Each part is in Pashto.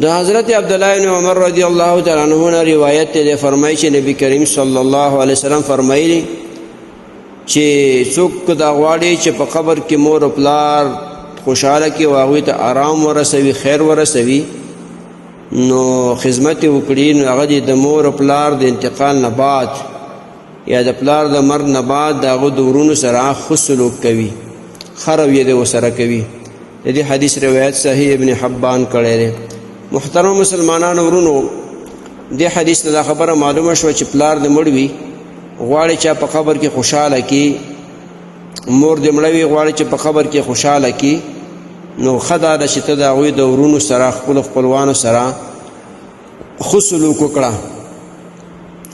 د حضرت عبدالله بن عمر رضی الله تعالی عنہ روایت ته فرمایي چې نبی کریم صلی الله علیه وسلم فرمایلی چې څوک دا غواړي چې په قبر کې مور او پلار خوشاله کې واغوي ته آرام ورسوي خیر ورسوي نو خدمت وکړي نو هغه د مور او پلار د انتقال نه بعد یا د پلار د مرګ نه بعد دغه د ورونو سره ښه سلوک کوي ښه رویه د ورسره کوي. د دې حدیث روایت صحیح ابن حبان کړی دی. محترم مسلمانانو ورونو دې حدیث نه دا خبره معلومه شوه چې پلار د مړ وي غواړي چې په قبر کې خوشحاله کړي، مور د مړه وي غواړي چې په قبر کې خوشحاله کړي، نو ښه دا ده چې ته د هغوی د ورونو سره خپلو خپلوانو سره ښه سلوک وکړه.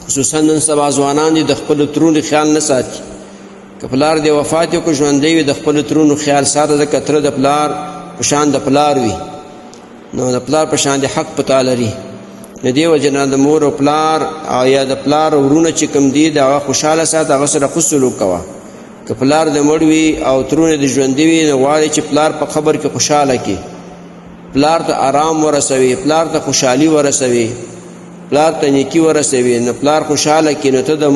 خصوصا نن سبا ځوانان دي د خپلو ترونو خیال نه ساتي. که پلار د وفات یو که ژوندی وي د خپلو ترونو خیال ساته، ځکه تره د پلار په شان د پلار وي، نو د پلار په شان د حق پتا لري. د دې وجې نه د مور او پلار او یا د پلار ورونه چې کوم دي د هغه خوشحاله ساته، هغه سره ښه سلوک کوه. که پلار د مړ وي او ترونه د ژوندي وي نو غواړي چې پلار په قبر کې خوشحاله کړي، پلار ته آرام ورسوي، پلار ته خوشحالي ورسوي، پلار ته نیکی ورسوي. نو پلار خوشحاله کړي نو ته د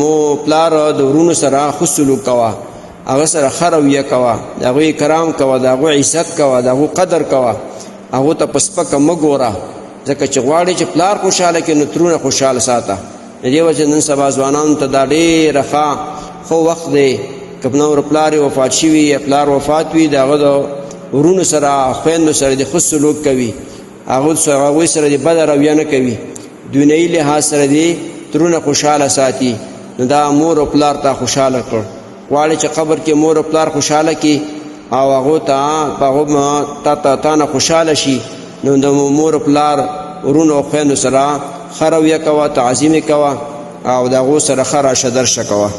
پلار د ورونو سره ښه سلوک کوه، هغه سره ښه رویه کوه، د هغوی کرام کوه، د هغوی عزت کوه، د هغوی قدر کوه، هغو ته په سپکه مه ګوره، ځکه چې غواړي چې پلار خوشحاله کړي نو ترونه خوشحاله ساته. د دې وجه نن سبا ځوانانو ته دا ډېره ښه وخت دی. که نور پلار وفات شوي یا پلار وفات وي د هغه د ورونو سره خویندو سره د ښه سلوک کوي، هغوی سره د بده رویه نه کوي، دنیایي لحاظ سره د ترونه خوشحاله ساتي. نو دا مور او پلار ته خوشحاله کړ. غواړي چې قبر کې مور او پلار خوشحاله کړي او هغو ته تا نه خوشحاله شي، نو د مور او پلار ورونو او خویندو سره ښه رویه کوه، تعظیم یې کوه او د هغو سره ښه راشه درشه کوه.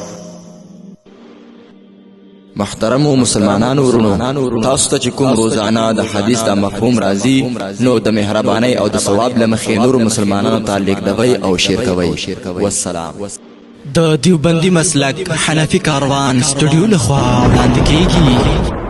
محترمو مسلمانانو ورونو، تاسو ته چې کوم روزانه د حدیث د مفهوم راځي نو د مهربانۍ او د ثواب له مخې نورو مسلمانانو ته لیږدوئ او شیر کوئ. والسلام. د دیوبندي مسلک حنفي کاروان سټوډیو لخوا وړاندې کیږي.